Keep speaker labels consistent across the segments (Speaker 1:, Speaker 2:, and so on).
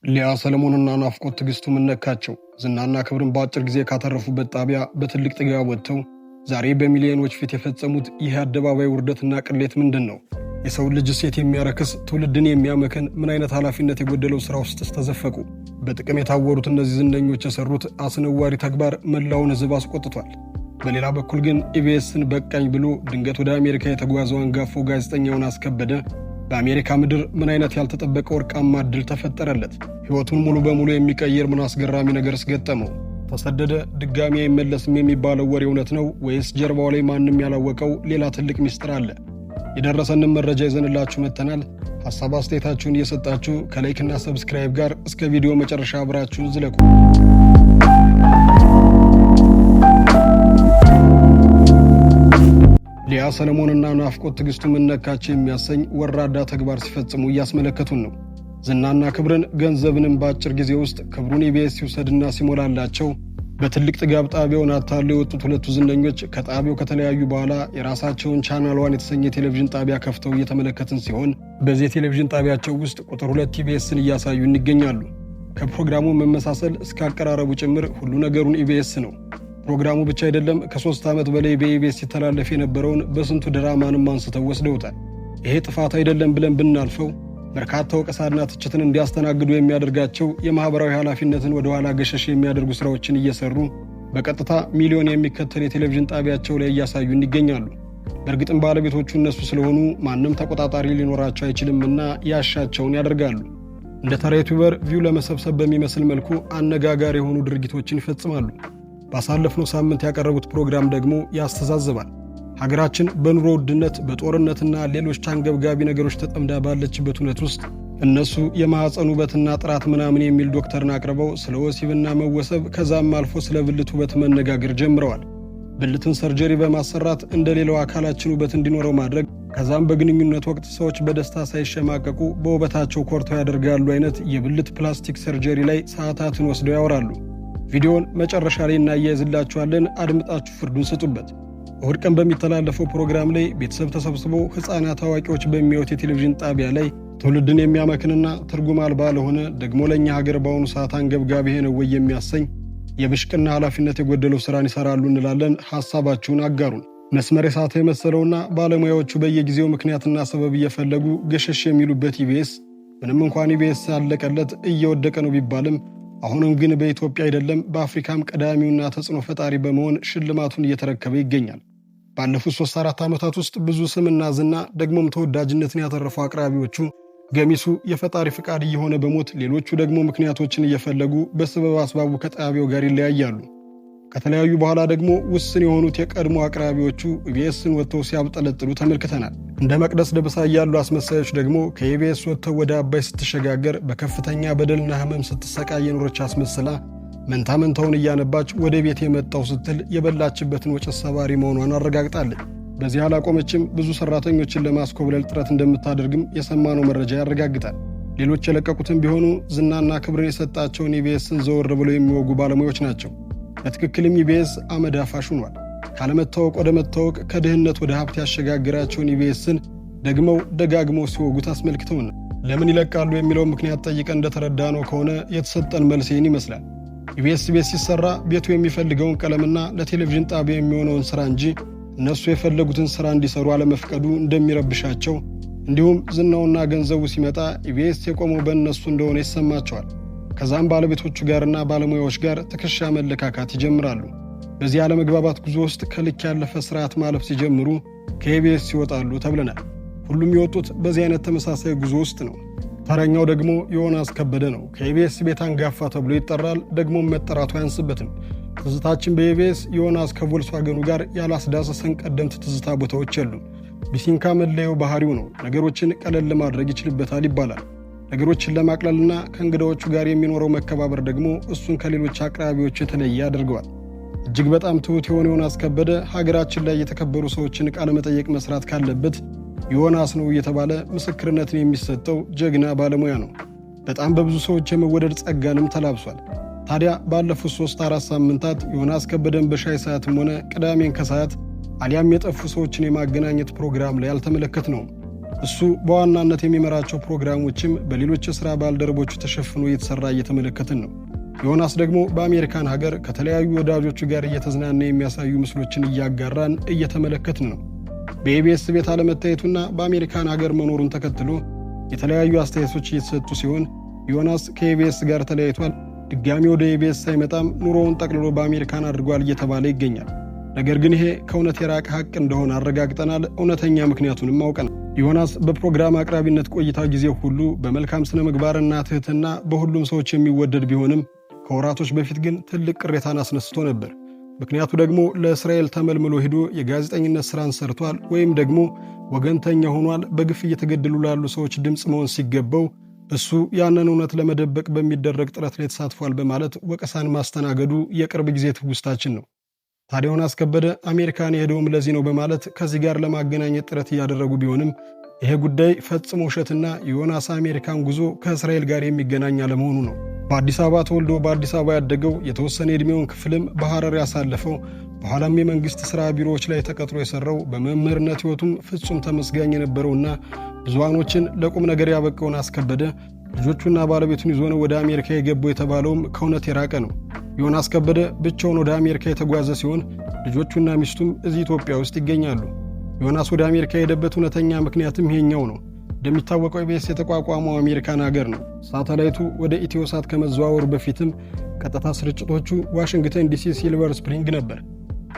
Speaker 1: ሊያ ሰለሞንና ናፍቆት ትግስቱ ምነካቸው ዝናና ክብርን በአጭር ጊዜ ካተረፉበት ጣቢያ በትልቅ ጥጋብ ወጥተው ዛሬ በሚሊዮኖች ፊት የፈጸሙት ይህ አደባባይ ውርደትና ቅሌት ምንድነው? የሰው ልጅ ሴት የሚያረክስ ትውልድን የሚያመከን ምን አይነት ኃላፊነት የጎደለው ስራ ውስጥ ተዘፈቁ? በጥቅም የታወሩት እነዚህ ዝነኞች የሰሩት አስነዋሪ ተግባር መላውን ሕዝብ አስቆጥቷል። በሌላ በኩል ግን ኢቢኤስን በቃኝ ብሎ ድንገት ወደ አሜሪካ የተጓዘው አንጋፋው ጋዜጠኛውን አስከበደ በአሜሪካ ምድር ምን አይነት ያልተጠበቀ ወርቃማ ዕድል ተፈጠረለት? ሕይወቱን ሙሉ በሙሉ የሚቀይር ምን አስገራሚ ነገርስ ገጠመው? ተሰደደ ድጋሚ አይመለስም የሚባለው ወሬ እውነት ነው ወይስ ጀርባው ላይ ማንም ያላወቀው ሌላ ትልቅ ሚስጥር አለ? የደረሰንን መረጃ ይዘንላችሁ መጥተናል። ሐሳብ አስተያየታችሁን እየሰጣችሁ ከላይክና ሰብስክራይብ ጋር እስከ ቪዲዮ መጨረሻ አብራችሁን ዝለቁ። ሊያ ሰለሞንና ናፍቆት ትግስቱ ምነካቸው የሚያሰኝ ወራዳ ተግባር ሲፈጽሙ እያስመለከቱን ነው። ዝናና ክብርን ገንዘብንም በአጭር ጊዜ ውስጥ ክብሩን ኢቢኤስ ሲወሰድና ሲሞላላቸው በትልቅ ጥጋብ ጣቢያውን አታለው የወጡት ሁለቱ ዝነኞች ከጣቢያው ከተለያዩ በኋላ የራሳቸውን ቻናል ዋን የተሰኘ ቴሌቪዥን ጣቢያ ከፍተው እየተመለከትን ሲሆን በዚህ ቴሌቪዥን ጣቢያቸው ውስጥ ቁጥር 2 ኢቢኤስን እያሳዩን ይገኛሉ። ከፕሮግራሙ መመሳሰል እስከ አቀራረቡ ጭምር ሁሉ ነገሩን ኢቢኤስ ነው። ፕሮግራሙ ብቻ አይደለም፣ ከ3 ዓመት በላይ በኢቢኤስ ሲተላለፍ የነበረውን በስንቱ ድራማንም አንስተው ወስደውታል። ይሄ ጥፋት አይደለም ብለን ብናልፈው በርካታ ወቀሳና ትችትን እንዲያስተናግዱ የሚያደርጋቸው የማህበራዊ ኃላፊነትን ወደ ኋላ ገሸሽ የሚያደርጉ ስራዎችን እየሰሩ በቀጥታ ሚሊዮን የሚከተል የቴሌቪዥን ጣቢያቸው ላይ እያሳዩን ይገኛሉ። በእርግጥም ባለቤቶቹ እነሱ ስለሆኑ ማንም ተቆጣጣሪ ሊኖራቸው አይችልምና ያሻቸውን ያደርጋሉ። እንደ ተራ ዩቲዩበር ቪው ለመሰብሰብ በሚመስል መልኩ አነጋጋሪ የሆኑ ድርጊቶችን ይፈጽማሉ። ባሳለፍነው ሳምንት ያቀረቡት ፕሮግራም ደግሞ ያስተዛዝባል። ሀገራችን በኑሮ ውድነት በጦርነትና ሌሎች አንገብጋቢ ነገሮች ተጠምዳ ባለችበት ሁኔታ ውስጥ እነሱ የማህፀን ውበትና ጥራት ምናምን የሚል ዶክተርን አቅርበው ስለ ወሲብና መወሰብ ከዛም አልፎ ስለ ብልት ውበት መነጋገር ጀምረዋል። ብልትን ሰርጀሪ በማሰራት እንደሌላው አካላችን ውበት እንዲኖረው ማድረግ፣ ከዛም በግንኙነት ወቅት ሰዎች በደስታ ሳይሸማቀቁ በውበታቸው ኮርተው ያደርጋሉ አይነት የብልት ፕላስቲክ ሰርጀሪ ላይ ሰዓታትን ወስደው ያወራሉ። ቪዲዮውን መጨረሻ ላይ እናያይዝላችኋለን። አድምጣችሁ ፍርዱን ስጡበት። እሁድ ቀን በሚተላለፈው ፕሮግራም ላይ ቤተሰብ ተሰብስቦ ሕፃናት አዋቂዎች በሚያዩት የቴሌቪዥን ጣቢያ ላይ ትውልድን የሚያመክንና ትርጉም አልባ ለሆነ ደግሞ ለኛ ሀገር በአሁኑ ሰዓት አንገብጋቢ ነው ወይ የሚያሰኝ የብሽቅና ኃላፊነት የጎደለው ስራን ይሰራሉ እንላለን። ሐሳባችሁን አጋሩን። መስመር የሳተ የመሰለውና ባለሙያዎቹ በየጊዜው ምክንያትና ሰበብ እየፈለጉ ገሸሽ የሚሉበት ኢቢኤስ ምንም እንኳን ኢቢኤስ ያለቀለት እየወደቀ ነው ቢባልም አሁንም ግን በኢትዮጵያ አይደለም በአፍሪካም ቀዳሚውና ተጽዕኖ ፈጣሪ በመሆን ሽልማቱን እየተረከበ ይገኛል። ባለፉት 3-4 ዓመታት ውስጥ ብዙ ስምና ዝና ደግሞም ተወዳጅነትን ያተረፉ አቅራቢዎቹ ገሚሱ የፈጣሪ ፍቃድ እየሆነ በሞት ሌሎቹ ደግሞ ምክንያቶችን እየፈለጉ በስበብ አስባቡ ከጣቢያው ጋር ይለያያሉ። ከተለያዩ በኋላ ደግሞ ውስን የሆኑት የቀድሞ አቅራቢዎቹ ኢቢኤስን ወጥተው ሲያብጠለጥሉ ተመልክተናል። እንደ መቅደስ ደብሳ ያሉ አስመሳዮች ደግሞ ከኢቢኤስ ወጥተው ወደ አባይ ስትሸጋገር በከፍተኛ በደልና ሕመም ስትሰቃይ የኖረች አስመስላ መንታ መንታውን እያነባች ወደ ቤት የመጣው ስትል የበላችበትን ወጭት ሰባሪ መሆኗን አረጋግጣለች። በዚህ አላቆመችም። ብዙ ሰራተኞችን ለማስኮብለል ጥረት እንደምታደርግም የሰማነው መረጃ ያረጋግጣል። ሌሎች የለቀቁትም ቢሆኑ ዝናና ክብርን የሰጣቸውን ኢቢኤስን ዘወር ብለው የሚወጉ ባለሙያዎች ናቸው። በትክክልም ኢቢኤስ አመድ አፋሽ ሆኗል። ካለመታወቅ ወደ መታወቅ ከድህነት ወደ ሀብት ያሸጋግራቸውን ኢቢኤስን ደግመው ደጋግመው ሲወጉት አስመልክተውና ለምን ይለቃሉ የሚለው ምክንያት ጠይቀን እንደተረዳነው ከሆነ የተሰጠን መልስ ይህን ይመስላል። ኢቢኤስ ቤት ሲሰራ ቤቱ የሚፈልገውን ቀለምና ለቴሌቪዥን ጣቢያ የሚሆነውን ስራ እንጂ እነሱ የፈለጉትን ስራ እንዲሰሩ አለመፍቀዱ እንደሚረብሻቸው፣ እንዲሁም ዝናውና ገንዘቡ ሲመጣ ኢቢኤስ የቆመው በእነሱ እንደሆነ ይሰማቸዋል። ከዛም ባለቤቶቹ ጋርና ባለሙያዎች ጋር ትከሻ መለካካት ይጀምራሉ። በዚህ አለመግባባት ጉዞ ውስጥ ከልክ ያለፈ ስርዓት ማለፍ ሲጀምሩ ከኢቢኤስ ይወጣሉ ተብለናል። ሁሉም የወጡት በዚህ አይነት ተመሳሳይ ጉዞ ውስጥ ነው። ተረኛው ደግሞ ዮናስ ከበደ ነው። ከኢቢኤስ ቤት አንጋፋ ተብሎ ይጠራል። ደግሞም መጠራቱ አያንስበትም። ትዝታችን በኢቢኤስ ዮናስ ከቮልስዋገኑ ጋር ያላስዳሰሰን ቀደምት ትዝታ ቦታዎች የሉም። ቢሲንካ መለየው ባህሪው ነው። ነገሮችን ቀለል ለማድረግ ይችልበታል ይባላል። ነገሮችን ለማቅለልና ከእንግዳዎቹ ጋር የሚኖረው መከባበር ደግሞ እሱን ከሌሎች አቅራቢዎች የተለየ ያደርገዋል። እጅግ በጣም ትሁት የሆነ ዮናስ ከበደ ሀገራችን ላይ የተከበሩ ሰዎችን ቃለ መጠየቅ መስራት ካለበት ዮናስ ነው እየተባለ ምስክርነትን የሚሰጠው ጀግና ባለሙያ ነው። በጣም በብዙ ሰዎች የመወደድ ጸጋንም ተላብሷል። ታዲያ ባለፉት 3-4 ሳምንታት ዮናስ ከበደን በሻይ ሰዓትም ሆነ ቅዳሜን ከሰዓት አሊያም የጠፉ ሰዎችን የማገናኘት ፕሮግራም ላይ አልተመለከትነውም። እሱ በዋናነት የሚመራቸው ፕሮግራሞችም በሌሎች የሥራ ባልደረቦቹ ተሸፍኖ እየተሰራ እየተመለከትን ነው። ዮናስ ደግሞ በአሜሪካን ሀገር ከተለያዩ ወዳጆቹ ጋር እየተዝናና የሚያሳዩ ምስሎችን እያጋራን እየተመለከትን ነው። በኢቢኤስ ቤት አለመታየቱና በአሜሪካን ሀገር መኖሩን ተከትሎ የተለያዩ አስተያየቶች እየተሰጡ ሲሆን ዮናስ ከኢቢኤስ ጋር ተለያይቷል፣ ድጋሚ ወደ ኢቢኤስ ሳይመጣም ኑሮውን ጠቅልሎ በአሜሪካን አድርጓል እየተባለ ይገኛል። ነገር ግን ይሄ ከእውነት የራቀ ሀቅ እንደሆነ አረጋግጠናል። እውነተኛ ምክንያቱንም አውቀናል። ዮናስ በፕሮግራም አቅራቢነት ቆይታ ጊዜ ሁሉ በመልካም ስነ ምግባርና ትህትና በሁሉም ሰዎች የሚወደድ ቢሆንም ከወራቶች በፊት ግን ትልቅ ቅሬታን አስነስቶ ነበር። ምክንያቱ ደግሞ ለእስራኤል ተመልምሎ ሄዶ የጋዜጠኝነት ስራን ሰርቷል ወይም ደግሞ ወገንተኛ ሆኗል፣ በግፍ እየተገደሉ ላሉ ሰዎች ድምፅ መሆን ሲገባው እሱ ያንን እውነት ለመደበቅ በሚደረግ ጥረት ላይ ተሳትፏል በማለት ወቀሳን ማስተናገዱ የቅርብ ጊዜ ትውስታችን ነው። ታዲያ ዮናስ ከበደ አሜሪካን የሄደውም ለዚህ ነው በማለት ከዚህ ጋር ለማገናኘት ጥረት እያደረጉ ቢሆንም ይሄ ጉዳይ ፈጽሞ ውሸትና የዮናስ አሜሪካን ጉዞ ከእስራኤል ጋር የሚገናኝ አለመሆኑ ነው። በአዲስ አበባ ተወልዶ በአዲስ አበባ ያደገው የተወሰነ ዕድሜውን ክፍልም በሐረር ያሳለፈው በኋላም የመንግሥት ሥራ ቢሮዎች ላይ ተቀጥሮ የሠራው በመምህርነት ሕይወቱም ፍጹም ተመስጋኝ የነበረውና ብዙሃኖችን ለቁም ነገር ያበቀውን ዮናስ ከበደ ልጆቹና ባለቤቱን ይዞ ነው ወደ አሜሪካ የገባው የተባለውም ከእውነት የራቀ ነው። ዮናስ ከበደ ብቻውን ወደ አሜሪካ የተጓዘ ሲሆን ልጆቹና ሚስቱም እዚህ ኢትዮጵያ ውስጥ ይገኛሉ። ዮናስ ወደ አሜሪካ የሄደበት እውነተኛ ምክንያትም ይሄኛው ነው። እንደሚታወቀው ኢቢኤስ የተቋቋመው አሜሪካን ሀገር ነው። ሳተላይቱ ወደ ኢትዮሳት ከመዘዋወሩ በፊትም ቀጥታ ስርጭቶቹ ዋሽንግተን ዲሲ ሲልቨር ስፕሪንግ ነበር።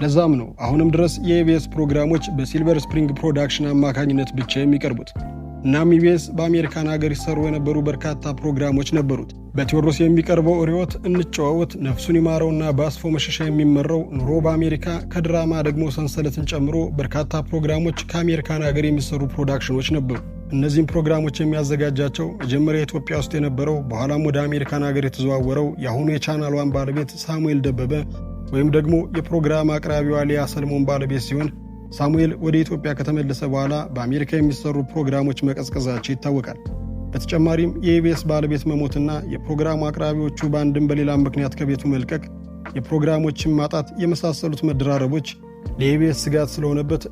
Speaker 1: ለዛም ነው አሁንም ድረስ የኢቢኤስ ፕሮግራሞች በሲልቨር ስፕሪንግ ፕሮዳክሽን አማካኝነት ብቻ የሚቀርቡት። እናም ኢቢኤስ በአሜሪካን ሀገር ይሰሩ የነበሩ በርካታ ፕሮግራሞች ነበሩት። በቴዎድሮስ የሚቀርበው ርዕዮት፣ እንጨዋወት፣ ነፍሱን ይማረውና በአስፎ መሸሻ የሚመራው ኑሮ በአሜሪካ፣ ከድራማ ደግሞ ሰንሰለትን ጨምሮ በርካታ ፕሮግራሞች ከአሜሪካን ሀገር የሚሰሩ ፕሮዳክሽኖች ነበሩ። እነዚህም ፕሮግራሞች የሚያዘጋጃቸው መጀመሪያ ኢትዮጵያ ውስጥ የነበረው በኋላም ወደ አሜሪካን ሀገር የተዘዋወረው የአሁኑ የቻናል ዋን ባለቤት ሳሙኤል ደበበ ወይም ደግሞ የፕሮግራም አቅራቢዋ ሊያ ሰልሞን ባለቤት ሲሆን ሳሙኤል ወደ ኢትዮጵያ ከተመለሰ በኋላ በአሜሪካ የሚሰሩ ፕሮግራሞች መቀዝቀዛቸው ይታወቃል። በተጨማሪም የኢቢኤስ ባለቤት መሞትና የፕሮግራሙ አቅራቢዎቹ በአንድም በሌላም ምክንያት ከቤቱ መልቀቅ፣ የፕሮግራሞችን ማጣት የመሳሰሉት መደራረቦች ለኢቢኤስ ስጋት ስለሆነበት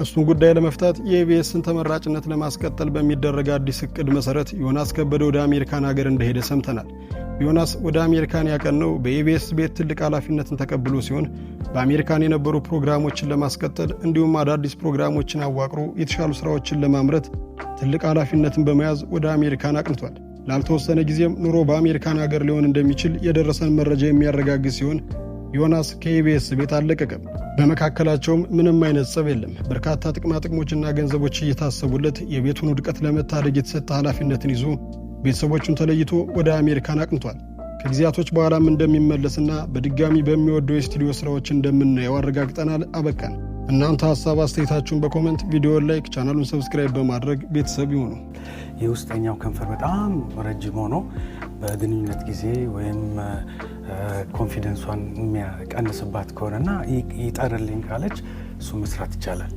Speaker 1: እሱን ጉዳይ ለመፍታት የኢቢኤስን ተመራጭነት ለማስቀጠል በሚደረግ አዲስ እቅድ መሰረት ዮናስ ከበደ ወደ አሜሪካን ሀገር እንደሄደ ሰምተናል። ዮናስ ወደ አሜሪካን ያቀነው በኢቢኤስ ቤት ትልቅ ኃላፊነትን ተቀብሎ ሲሆን በአሜሪካን የነበሩ ፕሮግራሞችን ለማስቀጠል እንዲሁም አዳዲስ ፕሮግራሞችን አዋቅሮ የተሻሉ ስራዎችን ለማምረት ትልቅ ኃላፊነትን በመያዝ ወደ አሜሪካን አቅንቷል። ላልተወሰነ ጊዜም ኑሮ በአሜሪካን ሀገር ሊሆን እንደሚችል የደረሰን መረጃ የሚያረጋግጥ ሲሆን ዮናስ ከኢቢኤስ ቤት አልለቀቀም። በመካከላቸውም ምንም አይነት ጸብ የለም። በርካታ ጥቅማጥቅሞችና ገንዘቦች እየታሰቡለት የቤቱን ውድቀት ለመታደግ የተሰጠ ኃላፊነትን ይዞ ቤተሰቦቹን ተለይቶ ወደ አሜሪካን አቅንቷል። ከጊዜያቶች በኋላም እንደሚመለስና በድጋሚ በሚወደው የስቱዲዮ ስራዎች እንደምናየው አረጋግጠናል። አበቃን። እናንተ ሀሳብ አስተያየታችሁን በኮመንት፣ ቪዲዮን ላይክ፣ ቻናሉን ሰብስክራይብ በማድረግ ቤተሰብ ይሁኑ።
Speaker 2: የውስጠኛው ከንፈር በጣም ረጅም ሆኖ በግንኙነት ጊዜ ወይም ኮንፊደንሷን የሚያቀንስባት ከሆነና ይጠርልኝ ካለች እሱ መስራት ይቻላል።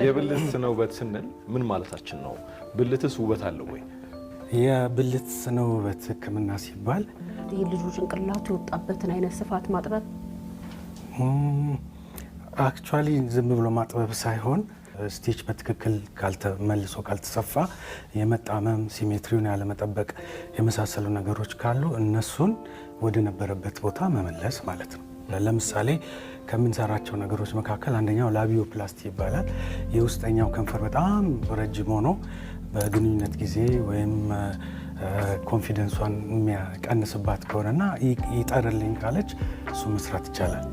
Speaker 3: የብልት ስነ ውበት ስንል ምን ማለታችን ነው? ብልትስ ውበት አለው ወይ?
Speaker 2: የብልት ስነ ውበት ሕክምና ሲባል
Speaker 4: ይህ ልጁ ጭንቅላቱ የወጣበትን አይነት ስፋት ማጥበብ
Speaker 2: አክቹዋሊ ዝም ብሎ ማጥበብ ሳይሆን ስቲች በትክክል መልሶ ካልተሰፋ የመጣመም ሲሜትሪውን ያለመጠበቅ የመሳሰሉ ነገሮች ካሉ እነሱን ወደ ነበረበት ቦታ መመለስ ማለት ነው። ለምሳሌ ከምንሰራቸው ነገሮች መካከል አንደኛው ላቢዮፕላስቲ ይባላል። የውስጠኛው ከንፈር በጣም ረጅም ሆኖ በግንኙነት ጊዜ ወይም ኮንፊደንሷን የሚያቀንስባት ከሆነና ይጠርልኝ ካለች እሱ መስራት ይቻላል።